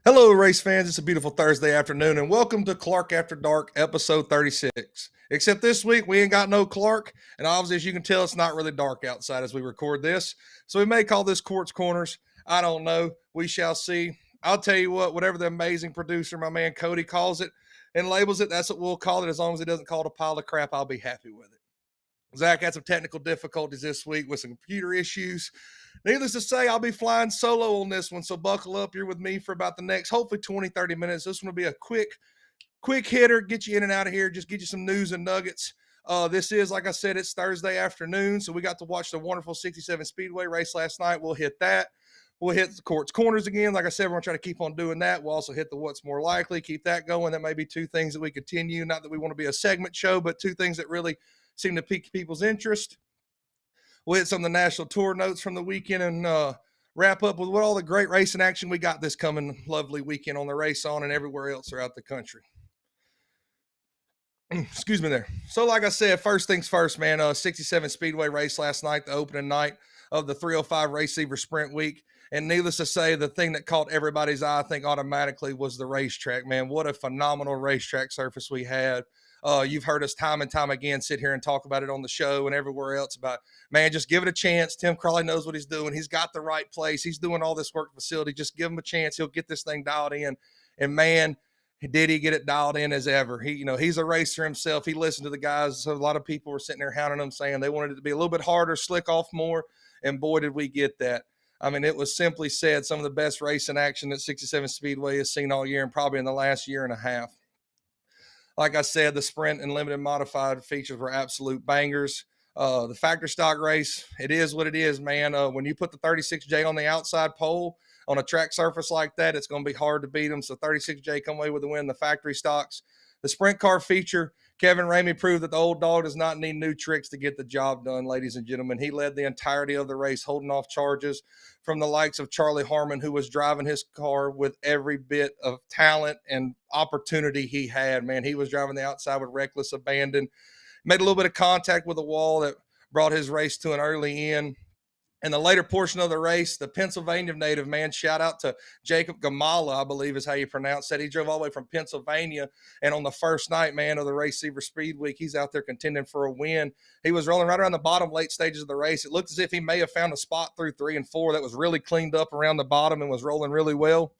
Hello, race fans. It's a beautiful Thursday afternoon, and welcome to Clark After Dark, episode 36. Except this week, we ain't got no Clark, and obviously, as you can tell, it's not really dark outside as we record this. So we may call this Cort's Corners. I don't know. We shall see. I'll tell you what, whatever the amazing producer, my man Cody, calls it and labels it, that's what we'll call it. As long as it doesn't call it a pile of crap, I'll be happy with it. Zach had some technical difficulties this week with some computer issues. Needless to say, I'll be flying solo on this one, so buckle up. You're with me for about the next, hopefully 20, 30 minutes. This one will be a quick hitter, get you in and out of here, just get you some news and nuggets. This is, like I said, it's Thursday afternoon, so we got to watch the wonderful 67 Speedway race last night. We'll hit that. We'll hit the Cort's Corners again. Like I said, we're going to try to keep on doing that. We'll also hit the What's More Likely, keep that going. That may be two things that we continue. Not that we want to be a segment show, but two things that really seem to pique people's interest. We'll hit some of the national tour notes from the weekend and wrap up with what all the great racing action we got this coming lovely weekend on the RaceON and everywhere else throughout the country. Excuse me there. So like I said, first things first, man, 67 Speedway race last night, the opening night of the 305 Receiver Sprint Week. And needless to say, the thing that caught everybody's eye, I think, automatically was the racetrack, man. What a phenomenal racetrack surface we had. You've heard us time and time again sit here and talk about it on the show and everywhere else about, man, just give it a chance. Tim Crawley knows what he's doing. He's got the right place. He's doing all this work facility. Just give him a chance. He'll get this thing dialed in. And man, did he get it dialed in as ever. He's a racer himself. He listened to the guys. So a lot of people were sitting there hounding him, saying they wanted it to be a little bit harder, slick off more. And boy, did we get that. I mean, it was simply said some of the best racing action that 67 Speedway has seen all year and probably in the last year and a half. Like I said, the sprint and limited modified features were absolute bangers. The factory stock race, it is what it is, man. When you put the 36J on the outside pole on a track surface like that, it's going to be hard to beat them. So 36J come away with the win. The factory stocks. The sprint car feature, Kevin Ramey proved that the old dog does not need new tricks to get the job done, ladies and gentlemen. He led the entirety of the race, holding off charges from the likes of Charlie Harmon, who was driving his car with every bit of talent and opportunity he had. Man, he was driving the outside with reckless abandon. Made a little bit of contact with a wall that brought his race to an early end. In the later portion of the race, the Pennsylvania native, man, shout out to Jacob Gamala, I believe is how you pronounce that. He drove all the way from Pennsylvania, and on the first night, man, of the Receiver Speed Week, he's out there contending for a win. He was rolling right around the bottom late stages of the race. It looked as if he may have found a spot through 3 and 4 that was really cleaned up around the bottom and was rolling really well.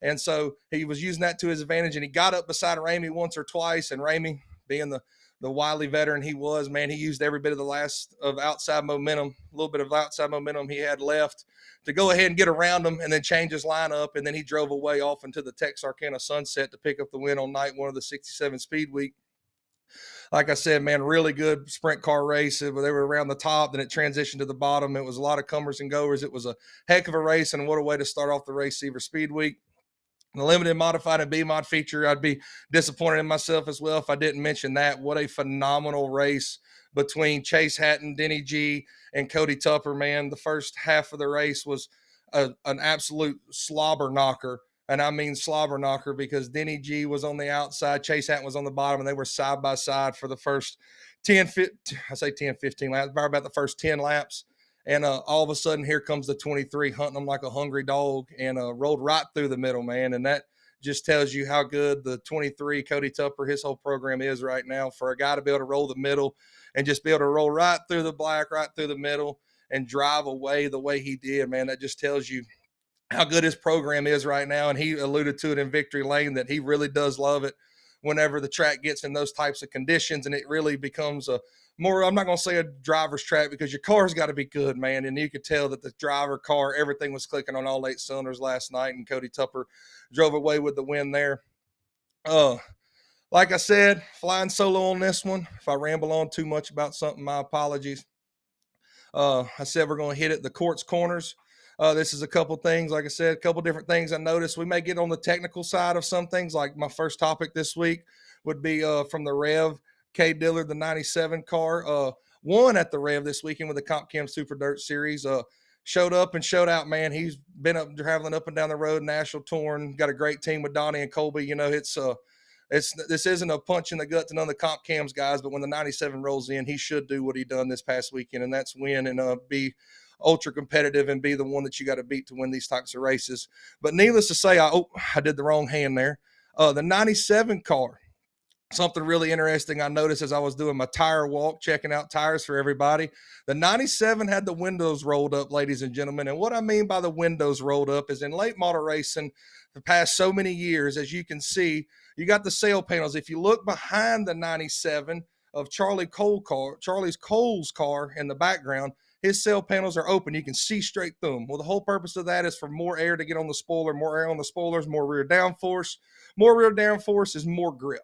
And so he was using that to his advantage, and he got up beside Ramey once or twice, and Ramey, being the wily veteran he was, man, he used every bit of the last of outside momentum, a little bit of outside momentum he had left to go ahead and get around him and then change his lineup. And then he drove away off into the Texarkana sunset to pick up the win on night one of the 67 Speed Week. Like I said, man, really good sprint car race. They were around the top, then it transitioned to the bottom. It was a lot of comers and goers. It was a heck of a race, and what a way to start off the Receiver Speed Week. The limited modified and B-mod feature, I'd be disappointed in myself as well if I didn't mention that. What a phenomenal race between Chase Hatton, Denny G, and Cody Tupper, man. The first half of the race was an absolute slobber knocker. And I mean slobber knocker because Denny G was on the outside, Chase Hatton was on the bottom, and they were side by side for the first 15 laps, about the first 10 laps. And all of a sudden, here comes the 23 hunting them like a hungry dog and rolled right through the middle, man. And that just tells you how good the 23, Cody Tupper, his whole program is right now for a guy to be able to roll the middle and just be able to roll right through the black, right through the middle and drive away the way he did, man. That just tells you how good his program is right now. And he alluded to it in Victory Lane that he really does love it whenever the track gets in those types of conditions and it really becomes a more, I'm not going to say a driver's track because your car's got to be good, man. And you could tell that the driver car, everything was clicking on all 8 cylinders last night, and Cody Tupper drove away with the win there. Like I said, flying solo on this one. If I ramble on too much about something, my apologies. I said we're going to hit it the Cort's Corners. This is a couple things, like I said, a couple different things I noticed. We may get on the technical side of some things, like my first topic this week would be from the Rev, K. Dillard, the 97 car, won at the Rev this weekend with the Comp Cam Super Dirt Series. Showed up and showed out, man. He's been up traveling up and down the road, national touring. Got a great team with Donnie and Colby. You know, this isn't a punch in the gut to none of the Comp Cams guys, but when the 97 rolls in, he should do what he done this past weekend, and that's win and be ultra competitive and be the one that you got to beat to win these types of races. But needless to say, I did the wrong hand there. The 97 car, something really interesting I noticed as I was doing my tire walk, checking out tires for everybody. The 97 had the windows rolled up, ladies and gentlemen. And what I mean by the windows rolled up is in late model racing, the past so many years, as you can see, you got the sail panels. If you look behind the 97 of Charlie's Cole's car in the background, his sail panels are open. You can see straight through them. Well, the whole purpose of that is for more air to get on the spoiler, more air on the spoilers, more rear downforce. More rear downforce is more grip.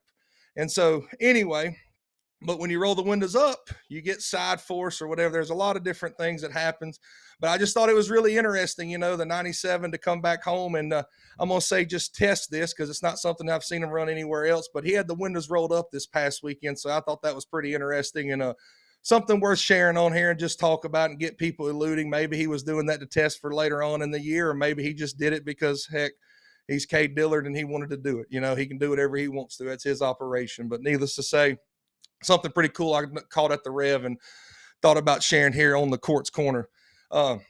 And so anyway, but when you roll the windows up, you get side force or whatever. There's a lot of different things that happens. But I just thought it was really interesting, the 97 to come back home. And I'm going to say just test this because it's not something I've seen him run anywhere else. But he had the windows rolled up this past weekend. So I thought that was pretty interesting and something worth sharing on here and just talk about and get people eluding. Maybe he was doing that to test for later on in the year, or maybe he just did it because, heck, he's Cade Dillard and he wanted to do it. He can do whatever he wants to. That's his operation. But needless to say, something pretty cool I caught at the Rev and thought about sharing here on the Cort's Corner. To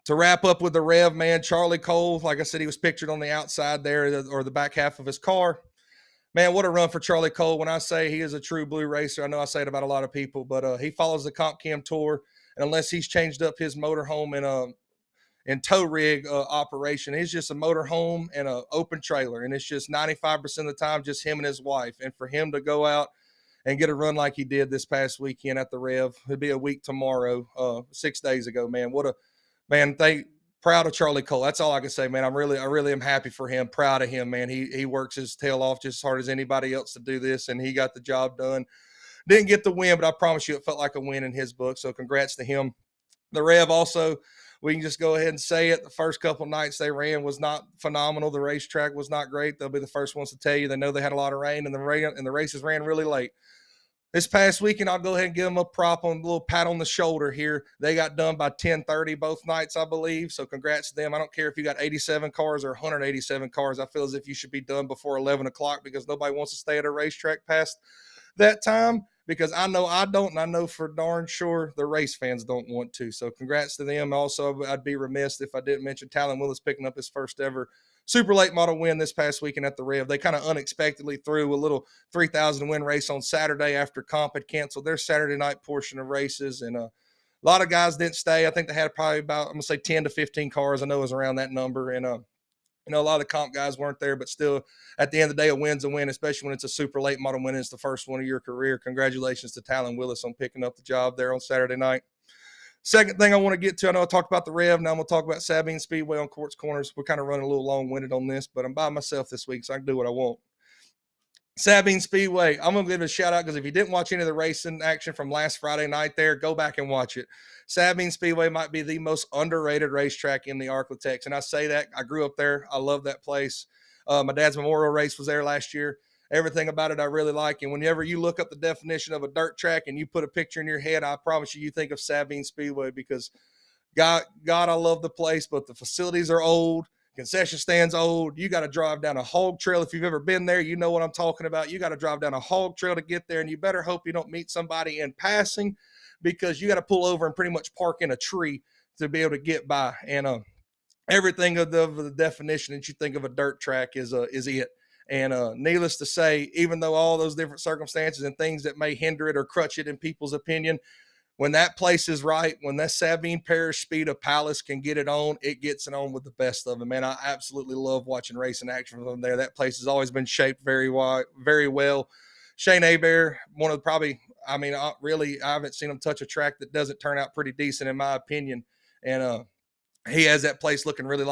wrap up with the Rev, man, Charlie Cole, like I said, he was pictured on the outside there or the back half of his car. Man, what a run for Charlie Cole. When I say he is a true blue racer, I know I say it about a lot of people, but he follows the Comp Chem Tour. And unless he's changed up his motorhome and tow rig operation, it's just a motorhome and an open trailer. And it's just 95% of the time just him and his wife. And for him to go out and get a run like he did this past weekend at the Rev, it'd be a week tomorrow, 6 days ago, man. Proud of Charlie Cole. That's all I can say, man. I really am happy for him. Proud of him, man. He works his tail off just as hard as anybody else to do this, and he got the job done. Didn't get the win, but I promise you it felt like a win in his book, so congrats to him. The Rev also, we can just go ahead and say it, the first couple nights they ran was not phenomenal. The racetrack was not great. They'll be the first ones to tell you. They know they had a lot of rain, and the races ran really late. This past weekend, I'll go ahead and give them a little pat on the shoulder here. They got done by 10:30 both nights, I believe. So congrats to them. I don't care if you got 87 cars or 187 cars. I feel as if you should be done before 11 o'clock because nobody wants to stay at a racetrack past that time, because I know I don't, and I know for darn sure the race fans don't want to. So congrats to them. Also, I'd be remiss if I didn't mention Talon Willis picking up his first ever super late model win this past weekend at the Rev. They kind of unexpectedly threw a little 3,000 win race on Saturday after Comp had canceled their Saturday night portion of races. And a lot of guys didn't stay. I think they had probably about, I'm going to say 10 to 15 cars. I know it was around that number. And, a lot of the Comp guys weren't there, but still, at the end of the day, a win's a win, especially when it's a super late model win. It's the first one of your career. Congratulations to Talon Willis on picking up the job there on Saturday night. Second thing I want to get to, I know I talked about the Rev. Now I'm going to talk about Sabine Speedway on Cort's Corners. We're kind of running a little long-winded on this, but I'm by myself this week, so I can do what I want. Sabine Speedway, I'm going to give it a shout-out because if you didn't watch any of the racing action from last Friday night there, go back and watch it. Sabine Speedway might be the most underrated racetrack in the Arklatex, and I say that. I grew up there. I love that place. My dad's memorial race was there last year. Everything about it I really like. And whenever you look up the definition of a dirt track and you put a picture in your head, I promise you think of Sabine Speedway because God, I love the place, but the facilities are old. Concession stands old. You got to drive down a hog trail. If you've ever been there, you know what I'm talking about. You got to drive down a hog trail to get there, and you better hope you don't meet somebody in passing because you got to pull over and pretty much park in a tree to be able to get by. And everything of the definition that you think of a dirt track is it. And needless to say, even though all those different circumstances and things that may hinder it or crutch it in people's opinion, when that place is right, when that Sabine Parish Speed of Palace can get it on, it gets it on with the best of them. Man, I absolutely love watching racing action from there. That place has always been shaped very well. Shane Hebert, one of the I haven't seen him touch a track that doesn't turn out pretty decent in my opinion. And he has that place looking really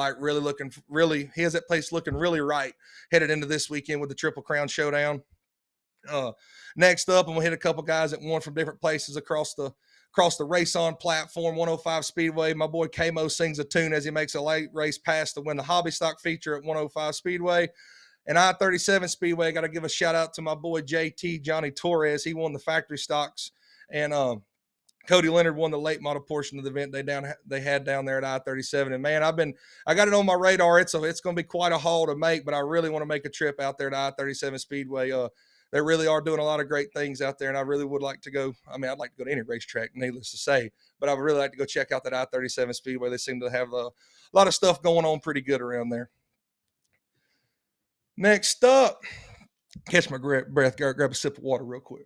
right headed into this weekend with the Triple Crown Showdown. Next up, I'm gonna hit a couple guys that won from different places across the RaceON platform. 105 Speedway. My boy Kamo sings a tune as he makes a late race pass to win the hobby stock feature at 105 Speedway. And I-37 Speedway, got to give a shout out to my boy JT Johnny Torres. He won the factory stocks, and Cody Leonard won the late model portion of the event they had down there at I-37. And man, I got it on my radar. It's going to be quite a haul to make, but I really want to make a trip out there to I-37 Speedway. they really are doing a lot of great things out there. And I really would like to go. I mean, I'd like to go to any racetrack, needless to say, but I would really like to go check out that I-37 Speedway. They seem to have a lot of stuff going on pretty good around there. Next up, catch my breath, grab a sip of water real quick.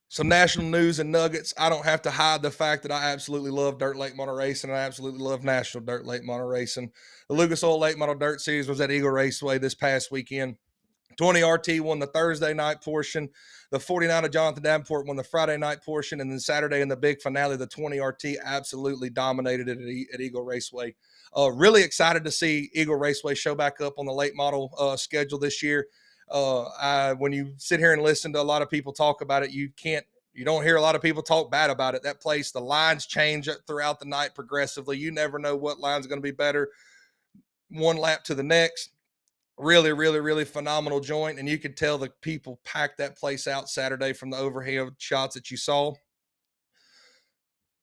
Some national news and nuggets. I don't have to hide the fact that I absolutely love dirt late model racing, and I absolutely love national dirt late model racing. The Lucas Oil Late Model Dirt Series was at Eagle Raceway this past weekend. 20 RT won the Thursday night portion. The 49 of Jonathan Davenport won the Friday night portion. And then Saturday in the big finale, the 20 RT absolutely dominated it at Eagle Raceway. Really excited to see Eagle Raceway show back up on the late model schedule this year. When you sit here and listen to a lot of people talk about it, you don't hear a lot of people talk bad about it. That place, the lines change throughout the night progressively. You never know what line's going to be better one lap to the next. Really, really, really phenomenal joint. And you could tell the people packed that place out Saturday from the overhead shots that you saw.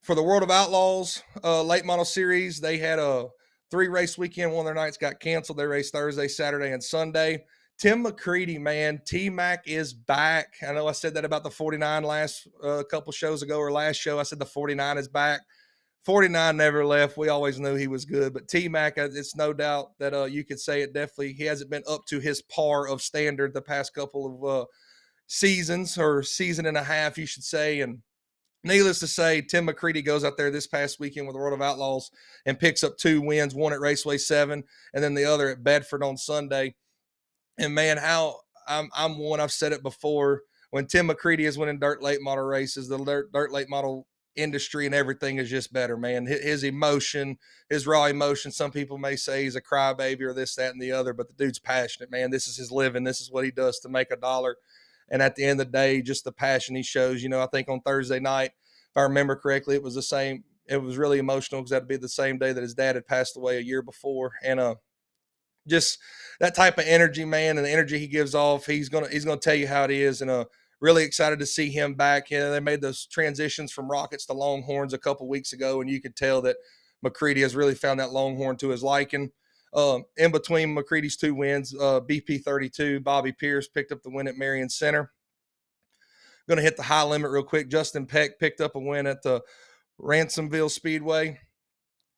For the World of Outlaws late model series, they had a 3-race weekend. One of their nights got canceled. They raced Thursday, Saturday, and Sunday. Tim McCready, man, T-Mac is back. I know I said that about the 49 last couple shows ago, or last show. I said the 49 is back. 49 never left. We always knew he was good. But T-Mac, it's no doubt that you could say it definitely, he hasn't been up to his par of standard the past couple of seasons, or season and a half, you should say. And needless to say, Tim McCready goes out there this past weekend with the World of Outlaws and picks up 2 wins, one at Raceway 7 and then the other at Bedford on Sunday. And man, how I'm one, I've said it before, when Tim McCready is winning dirt late model races, the dirt late model industry and everything is just better, man. His emotion, his raw emotion, some people may say he's a crybaby or this, that, and the other, but the dude's passionate, man. This is his living. This is what he does to make a dollar. And at the end of the day, just the passion he shows. I think on Thursday night, if I remember correctly, it was the same. It was really emotional because that'd be the same day that his dad had passed away a year before. And just that type of energy, man, and the energy he gives off, he's gonna tell you how it is. And really excited to see him back. They made those transitions from Rockets to Longhorns a couple weeks ago, and you could tell that McCready has really found that Longhorn to his liking. In between McCready's 2 wins, BP 32, Bobby Pierce picked up the win at Marion Center. Going to hit the high limit real quick. Justin Peck picked up a win at the Ransomville Speedway.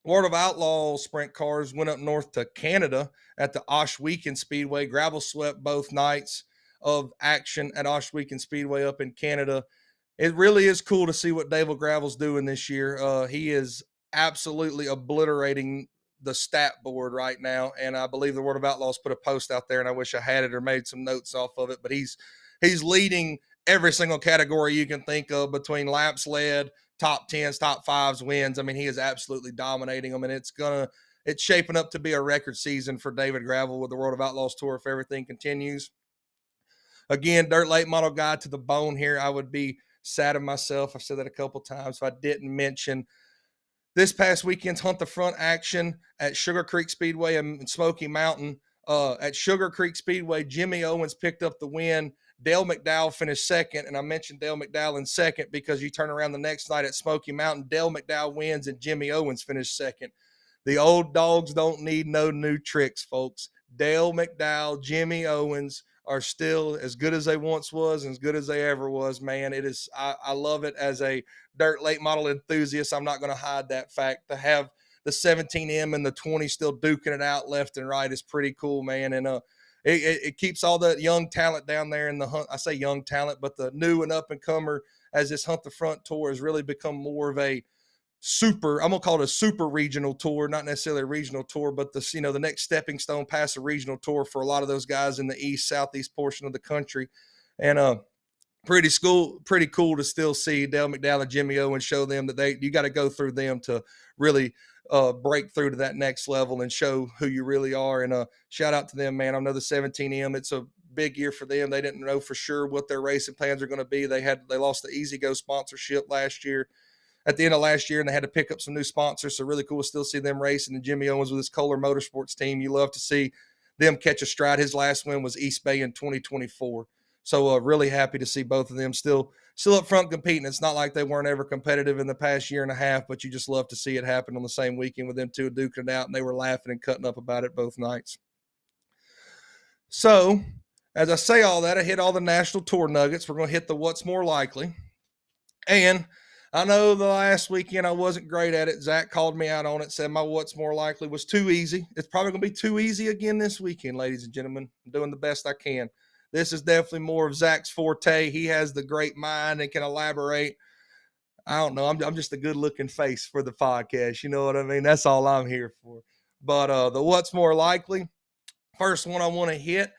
World of Outlaws sprint cars went up north to Canada at the Oshweekend Speedway. Gravel swept both nights of action at Oshweekend Speedway up in Canada. It really is cool to see what Dave Gravel's doing this year. He is absolutely obliterating the stat board right now, and I believe the World of Outlaws put a post out there, and I wish I had it or made some notes off of it, but he's leading every single category you can think of, between laps led, top 10s, top 5s, wins. I mean, he is absolutely dominating them, and it's shaping up to be a record season for David Gravel with the World of Outlaws Tour if everything continues. Again, dirt late model guy to the bone here. I would be sad of myself, I've said that a couple times, if I didn't mention this past weekend's Hunt the Front action at Sugar Creek Speedway and Smoky Mountain. At Sugar Creek Speedway, Jimmy Owens picked up the win. Dale McDowell finished second, and I mentioned Dale McDowell in second because you turn around the next night at Smoky Mountain, Dale McDowell wins and Jimmy Owens finished second. The old dogs don't need no new tricks, folks. Dale McDowell, Jimmy Owens are still as good as they once was and as good as they ever was, man. It is, I love it as a dirt late model enthusiast. I'm not going to hide that fact. To have the 17M and the 20 still duking it out left and right is pretty cool, man. And it keeps all that young talent down there in the hunt. I say young talent, but the new and up and comer, as this Hunt the Front tour has really become more of a super, I'm gonna call it a super regional tour, not necessarily a regional tour, but the next stepping stone past a regional tour for a lot of those guys in the east, southeast portion of the country. And pretty cool to still see Dale McDowell and Jimmy Owens show them that you got to go through them to really break through to that next level and show who you really are. And shout out to them, man. I know the 17M, it's a big year for them. They didn't know for sure what their racing plans are going to be. They lost the Easy Go sponsorship at the end of last year, and they had to pick up some new sponsors. So really cool to still see them racing. And Jimmy Owens with his Kohler Motorsports team, you love to see them catch a stride. His last win was East Bay in 2024. So really happy to see both of them still up front competing. It's not like they weren't ever competitive in the past year and a half, but you just love to see it happen on the same weekend with them two duking it out, and they were laughing and cutting up about it both nights. So As I say all that, I hit all the national tour nuggets. We're going to hit the what's more likely. And I know the last weekend I wasn't great at it. Zach called me out on it, said my what's more likely was too easy. It's probably going to be too easy again this weekend, ladies and gentlemen. I'm doing the best I can. This is definitely more of Zach's forte. He has the great mind and can elaborate. I don't know. I'm just a good looking face for the podcast. You know what I mean? That's all I'm here for. But the what's more likely, first one I want to hit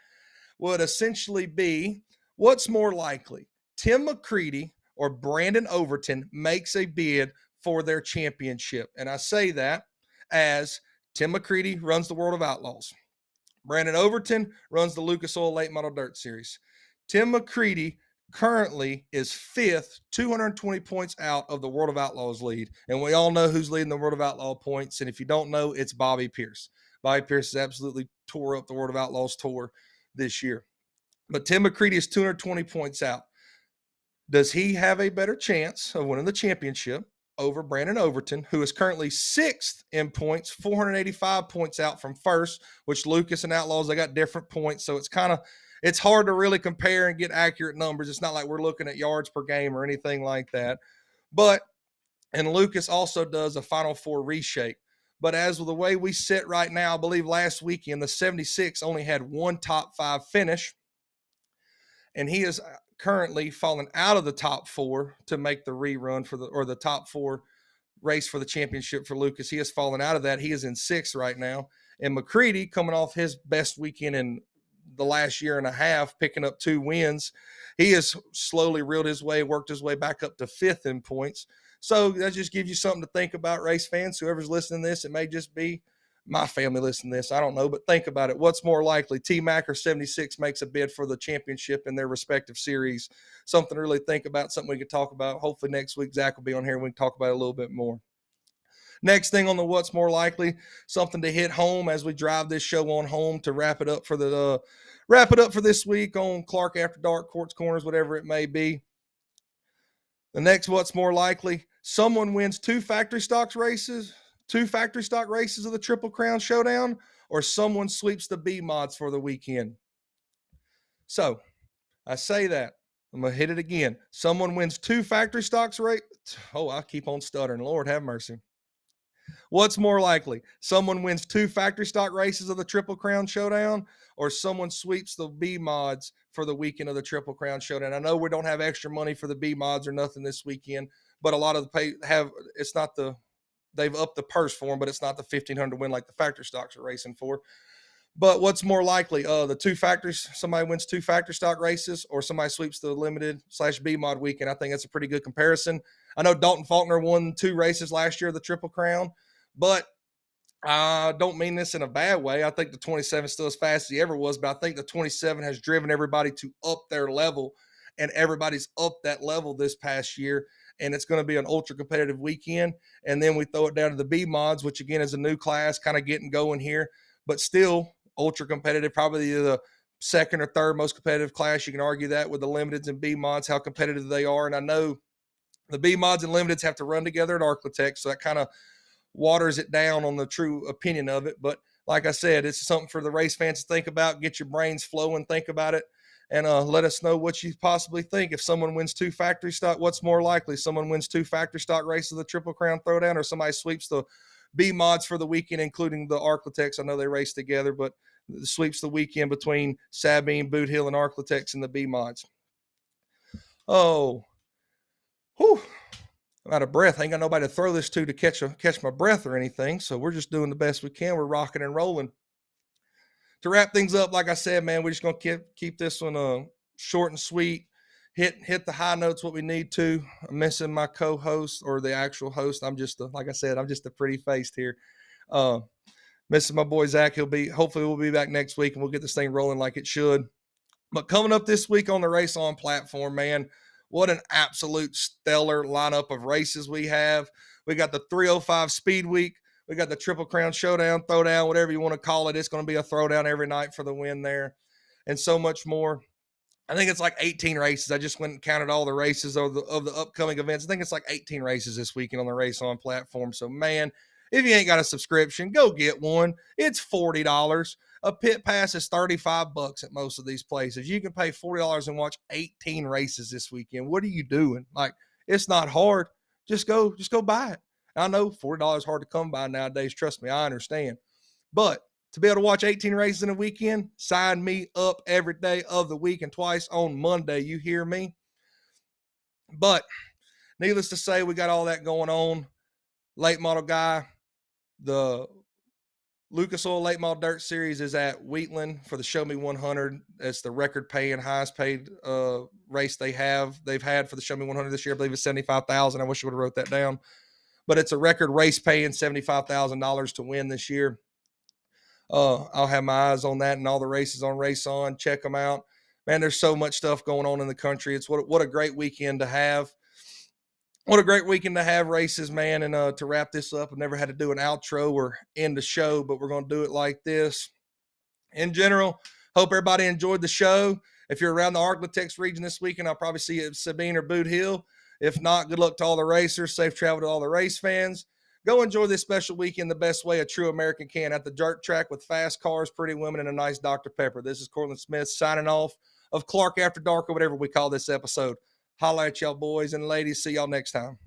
would essentially be what's more likely, Tim McCready or Brandon Overton makes a bid for their championship. And I say that as Tim McCready runs the World of Outlaws. Brandon Overton runs the Lucas Oil Late Model Dirt Series. Tim McCready currently is fifth, 220 points out of the World of Outlaws lead. And we all know who's leading the World of Outlaw points. And if you don't know, it's Bobby Pierce. Bobby Pierce has absolutely tore up the World of Outlaws tour this year. But Tim McCready is 220 points out. Does he have a better chance of winning the championship over Brandon Overton, who is currently sixth in points, 485 points out from first, which Lucas and Outlaws, they got different points. So it's hard to really compare and get accurate numbers. It's not like we're looking at yards per game or anything like that. And Lucas also does a Final Four reshake. But as with the way we sit right now, I believe last weekend, the 76 only had one top five finish. And he is currently fallen out of the top four to make the rerun or the top four race for the championship for Lucas. He has fallen out of that. He is in sixth right now. And McCready, coming off his best weekend in the last year and a half, picking up 2 wins, he has slowly worked his way back up to fifth in points. So that just gives you something to think about, race fans. Whoever's listening to this, it may just be my family listening to this. I don't know, but think about it. What's more likely, T-Mac or 76 makes a bid for the championship in their respective series? Something to really think about, something we could talk about. Hopefully next week Zach will be on here and we can talk about it a little bit more. Next thing on the what's more likely, something to hit home as we drive this show on home to wrap it up for this week on Clark After Dark, Cort's Corners, whatever it may be. The next what's more likely, someone wins 2 factory stock races of the Triple Crown Showdown, or someone sweeps the B mods for the weekend. So I say that. I'm going to hit it again. Someone wins 2 factory stocks race. Oh, I keep on stuttering. Lord have mercy. What's more likely? Someone wins 2 factory stock races of the Triple Crown Showdown, or someone sweeps the B mods for the weekend of the Triple Crown Showdown. I know we don't have extra money for the B mods or nothing this weekend, but a lot of the pay they've upped the purse for them, but it's not the $1,500 to win like the factory stocks are racing for. But what's more likely? The 2 factories, somebody wins 2 factory stock races, or somebody sweeps the limited/B mod weekend. I think that's a pretty good comparison. I know Dalton Faulkner won 2 races last year of the Triple Crown, but I don't mean this in a bad way. I think the 27 is still as fast as he ever was, but I think the 27 has driven everybody to up their level, and everybody's up that level this past year. And it's going to be an ultra competitive weekend. And then we throw it down to the B mods, which again is a new class kind of getting going here, but still ultra competitive, probably the second or third most competitive class. You can argue that with the limiteds and B mods, how competitive they are. And I know the B mods and limiteds have to run together at Arclitect, so that kind of waters it down on the true opinion of it. But like I said, it's something for the race fans to think about. Get your brains flowing, think about it, and let us know what you possibly think. If someone wins 2 factory stock, what's more likely? Someone wins 2 factory stock races of the Triple Crown Throwdown, or somebody sweeps the B mods for the weekend, including the Arclitex. I know they race together, but sweeps the weekend between Sabine, Boot Hill, and Arclitex and the B mods. Oh, whew. I'm out of breath. I ain't got nobody to throw this to catch my breath or anything. So we're just doing the best we can. We're rocking and rolling. To wrap things up, like I said, man, we're just going to keep this one short and sweet. Hit the high notes what we need to. I'm missing my co-host or the actual host. I'm just like I said, I'm just a pretty faced here. Missing my boy Zach. Hopefully we'll be back next week and we'll get this thing rolling like it should. But coming up this week on the RaceON platform, man, what an absolute stellar lineup of races we have. We got the 305 Speed Week. We got the Triple Crown Showdown, Throwdown, whatever you want to call it. It's going to be a throwdown every night for the win there, and so much more. I think it's like 18 races. I just went and counted all the races of the upcoming events. I think it's like 18 races this weekend on the RaceON platform. So, man, if you ain't got a subscription, go get one. It's $40. A pit pass is $35 at most of these places. You can pay $40 and watch 18 races this weekend. What are you doing? Like, it's not hard. Just go buy it. I know $40 is hard to come by nowadays. Trust me, I understand. But to be able to watch 18 races in a weekend, sign me up every day of the week and twice on Monday. You hear me? But needless to say, we got all that going on. Late model guy, the Lucas Oil Late Model Dirt Series is at Wheatland for the Show Me 100. It's the record paying, highest paid race they've had for the Show Me 100 this year. I believe it's $75,000. I wish I would have wrote that down. But it's a record race paying $75,000 to win this year. I'll have my eyes on that and all the races on RaceON. Check them out. Man, there's so much stuff going on in the country. It's what a great weekend to have. What a great weekend to have races, man. And to wrap this up, I've never had to do an outro or end the show, but we're going to do it like this. In general, hope everybody enjoyed the show. If you're around the Arklatex region this weekend, I'll probably see you at Sabine or Boot Hill. If not, good luck to all the racers. Safe travel to all the race fans. Go enjoy this special weekend the best way a true American can at the dirt track with fast cars, pretty women, and a nice Dr. Pepper. This is Cortland Smith signing off of Clark After Dark or whatever we call this episode. Holla at y'all boys and ladies. See y'all next time.